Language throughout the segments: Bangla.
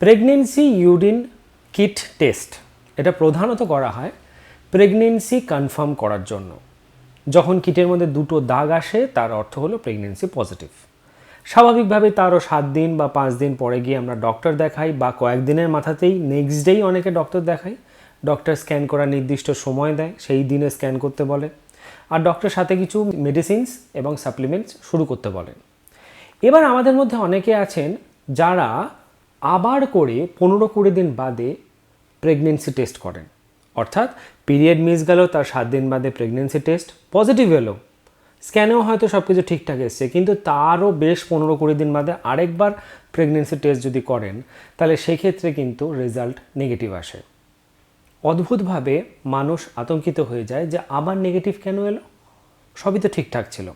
প্রেগনেন্সি ইউরিন কিট টেস্ট এটা প্রধানত করা হয় প্রেগনেন্সি কনফার্ম করার জন্য। যখন কিটের মধ্যে দুটো দাগ আসে তার অর্থ হলো প্রেগনেন্সি পজিটিভ। স্বাভাবিকভাবে তারও 7 দিন বা 5 দিন পরে গিয়ে আমরা ডক্টর দেখাই বা কয়েকদিনের মাথাতেই নেক্সট ডেই অনেকে ডক্টর দেখাই। ডক্টর স্ক্যান করার নির্দিষ্ট সময় দেয়, সেই দিনে স্ক্যান করতে বলে, আর ডক্টর সাথে কিছু মেডিসিনস এবং সাপ্লিমেন্টস শুরু করতে বলেন। এবার আমাদের মধ্যে অনেকে আছেন যারা আবার করে 15-20 দিন বাদে প্রেগনেন্সি টেস্ট করেন, অর্থাৎ পিরিয়ড মিস গেল, তার 7 দিন বাদে প্রেগনেন্সি টেস্ট পজিটিভ এলো, স্ক্যানেও হয়তো সব কিছু ঠিকঠাক এসছে, কিন্তু তারও বেশ 15-20 দিন বাদে আরেকবার প্রেগনেন্সি টেস্ট যদি করেন তাহলে সেই ক্ষেত্রে কিন্তু রেজাল্ট নেগেটিভ আসে। অদ্ভুতভাবে মানুষ আতঙ্কিত হয়ে যায় যে আবার নেগেটিভ কেন এলো, সবই তো ঠিকঠাক ছিল।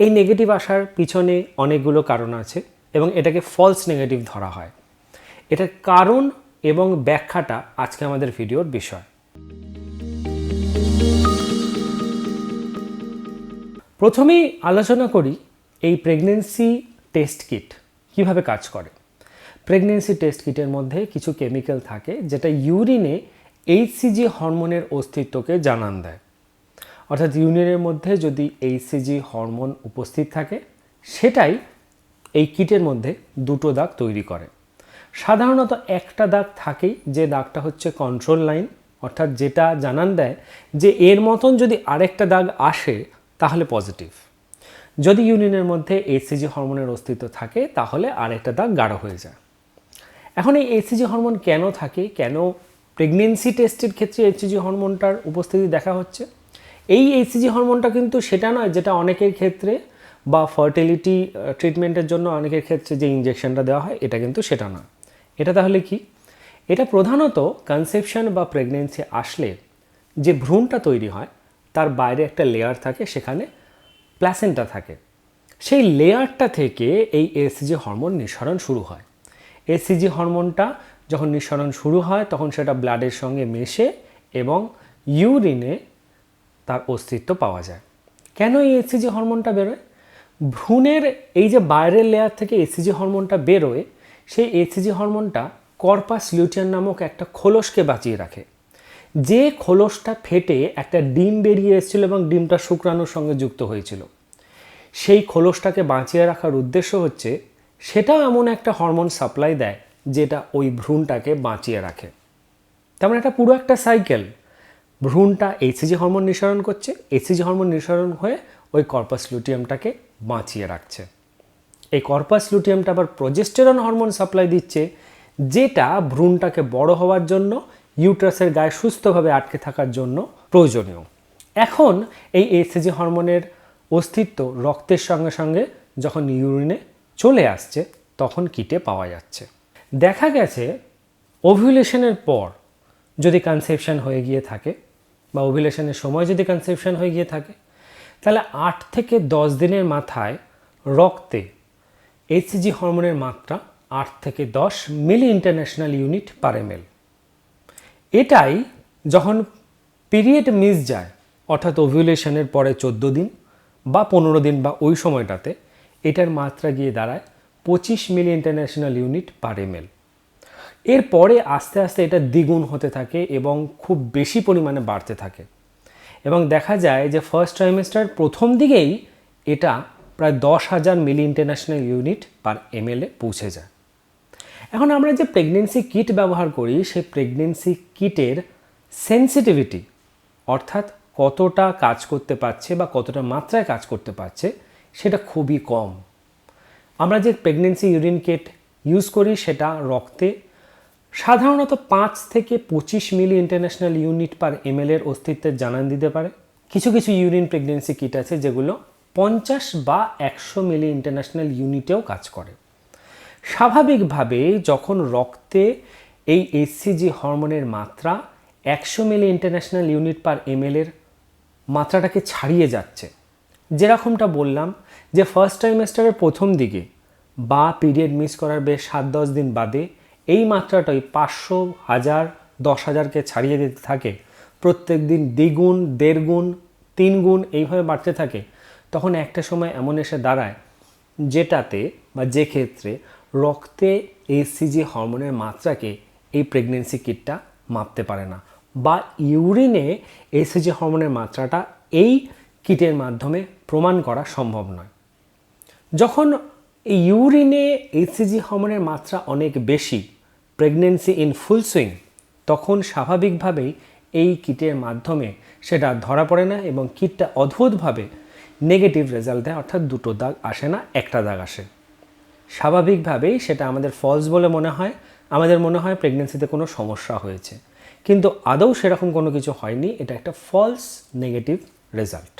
এই নেগেটিভ আসার পিছনে অনেকগুলো কারণ আছে এবং এটাকে ফলস নেগেটিভ ধরা হয়। এটার কারণ এবং ব্যাখ্যাটা আজকে আমাদের ভিডিওর বিষয়। প্রথমেই আলোচনা করি এই প্রেগনেন্সি টেস্ট কিট কিভাবে কাজ করে। প্রেগনেন্সি টেস্ট কিটের মধ্যে কিছু কেমিক্যাল থাকে যেটা ইউরিনে এইচসিজি হরমোনের অস্তিত্বকে জানান দেয়। অর্থাৎ ইউরিনের মধ্যে যদি এইচসিজি হরমোন উপস্থিত থাকে সেটাই এই কিটের মধ্যে দুটো দাগ তৈরি করে। সাধারণত একটা দাগ থাকেই, যে দাগটা হচ্ছে কন্ট্রোল লাইন, অর্থাৎ যেটা জানান দেয় যে এর মতন যদি আরেকটা দাগ আসে তাহলে পজিটিভ। যদি ইউরিনের মধ্যে এইচসিজি হরমোনের অস্তিত্ব থাকে তাহলে আরেকটা দাগ গাঢ় হয়ে যায়। এখন এই এইচসিজি হরমোন কেন থাকে, কেন প্রেগনেন্সি টেস্টের ক্ষেত্রে এইচসিজি হরমোনটার উপস্থিতি দেখা হচ্ছে? এই এইচসিজি হরমোনটা কিন্তু সেটা নয় যেটা অনেকের ক্ষেত্রে বা ফার্টিলিটি ট্রিটমেন্টের জন্য অনেকের ক্ষেত্রে যে ইনজেকশনটা দেওয়া হয় এটা কিন্তু সেটা না। এটা তাহলে কি? এটা প্রধানত কনসেপশন বা প্রেগনেন্সি আসলে যে ভ্রূণটা তৈরি হয় তার বাইরে একটা লেয়ার থাকে, সেখানে প্ল্যাসেন্টা থাকে। সেই লেয়ারটা থেকে এই এইচসিজি হরমোন নিঃসরণ শুরু হয়। এইচসিজি হরমোনটা যখন নিঃসরণ শুরু হয় তখন সেটা ব্লাডের সঙ্গে মেশে এবং ইউরিনে তার অস্তিত্ব পাওয়া যায়। কেন এই এইচসিজি হরমোনটা বেরোয়? ভ্রূণের এই যে বাইরের লেয়ার থেকে এইচসিজি হরমোনটা বেরোয়, সেই এইচসিজি হরমোনটা কর্পাস লিউটিয়াম নামক একটা খোলসকে বাঁচিয়ে রাখে। যে খোলসটা ফেটে একটা ডিম বেরিয়ে এসেছিল এবং ডিমটা শুক্রাণুর সঙ্গে যুক্ত হয়েছিল, সেই খোলসটাকে বাঁচিয়ে রাখার উদ্দেশ্য হচ্ছে সেটাও এমন একটা হরমোন সাপ্লাই দেয় যেটা ওই ভ্রূণটাকে বাঁচিয়ে রাখে। তেমন একটা পুরো একটা সাইকেল। ভ্রূণটা এইচসিজি হরমোন নিঃসরণ করছে, এইচসিজি হরমোন নিঃসরণ হয়ে ওই কর্পাস লুটিয়ামটাকে বাঁচিয়ে রাখছে। এই কর্পাস লুটিয়ামটা আবার প্রজেস্টেরন হরমোন সাপ্লাই দিচ্ছে, যেটা ভ্রূণটাকে বড় হওয়ার জন্য, ইউট্রাসের গায়ে সুস্থভাবে আটকে থাকার জন্য প্রয়োজনীয়। এখন এই এইচসিজি হরমোনের অস্তিত্ব রক্তের সঙ্গে সঙ্গে যখন ইউরিনে চলে আসছে তখন কিটে পাওয়া যাচ্ছে। দেখা গেছে ওভিউলেশনের পর যদি কনসেপশন হয়ে গিয়ে থাকে বা ওভিউলেশনের সময় যদি কনসেপশন হয়ে গিয়ে থাকে তাহলে 8 থেকে 10 দিনের মাথায় রক্তে এইচসিজি হরমোনের মাত্রা 8 থেকে 10 মিলি ইন্টারন্যাশনাল ইউনিট পার এমএল। এটাই যখন পিরিয়ড মিস যায়, অর্থাৎ ওভিউলেশনের পরে 14 দিন বা 15 দিন বা ওই সময়টাতে, এটার মাত্রা গিয়ে দাঁড়ায় 25 মিলি ইন্টারন্যাশনাল ইউনিট পার এমএল। এরপরে আস্তে আস্তে এটা দ্বিগুণ হতে থাকে এবং খুব বেশি পরিমাণে বাড়তে থাকে এবং দেখা যায় যে ফার্স্ট ট্রাইমেস্টার প্রথম দিকেই এটা প্রায় 10,000 মিলি ইন্টারন্যাশনাল ইউনিট পার এমএলে পৌঁছে যায়। এখন আমরা যে প্রেগনেন্সি কিট ব্যবহার করি সেই প্রেগনেন্সি কিটের সেন্সিটিভিটি, অর্থাৎ কতটা কাজ করতে পারছে বা কতটা মাত্রায় কাজ করতে পারছে, সেটা খুবই কম। আমরা যে প্রেগনেন্সি ইউরিন কিট ইউজ করি সেটা রক্তে সাধারণত 5 থেকে 25 মিলি ইন্টারন্যাশনাল ইউনিট পার এমএলের অস্তিত্বের জানান দিতে পারে। কিছু কিছু ইউরিন প্রেগনেন্সি কিট আছে যেগুলো 50 বা 100 মিলি ইন্টারন্যাশনাল ইউনিটেও কাজ করে। স্বাভাবিকভাবে যখন রক্তে এই এইচসিজি হরমোনের মাত্রা 100 মিলি ইন্টারন্যাশনাল ইউনিট পার এমএলের মাত্রাটাকে ছাড়িয়ে যাচ্ছে, যেরকমটা বললাম যে ফার্স্ট ট্রাইমেস্টারের প্রথম দিকে বা পিরিয়ড মিস করার বেশ 7-10 দিন বাদে এই মাত্রাটাই 500, 1000, 10,000কে ছাড়িয়ে যেতে থাকে, প্রত্যেক দিন দ্বিগুণ, 1.5 গুণ, 3 গুণ এইভাবে বাড়তে থাকে, তখন একটা সময় এমন এসে দাঁড়ায় যেটাতে বা যে ক্ষেত্রে রক্তে এইচসিজি হরমোনের মাত্রাকে এই প্রেগনেন্সি কিটটা মাপতে পারে না, বা ইউরিনে এইচসিজি হরমোনের মাত্রাটা এই কিটের মাধ্যমে প্রমাণ করা সম্ভব নয়। যখন ইউরিনে এইচসিজি হরমোনের মাত্রা অনেক বেশি, প্রেগনেন্সি ইন ফুল সুইং, তখন স্বাভাবিকভাবেই এই কিটের মাধ্যমে সেটা ধরা পড়ে না এবং কিটটা অদ্ভুতভাবে নেগেটিভ রেজাল্ট দেয়, অর্থাৎ দুটো দাগ আসে না, একটা দাগ আসে। স্বাভাবিকভাবেই সেটা আমাদের ফলস বলে মনে হয়, আমাদের মনে হয় প্রেগনেন্সিতে কোনো সমস্যা হয়েছে, কিন্তু আদৌ সেরকম কোনো কিছু হয়নি, এটা একটা ফলস নেগেটিভ রেজাল্ট।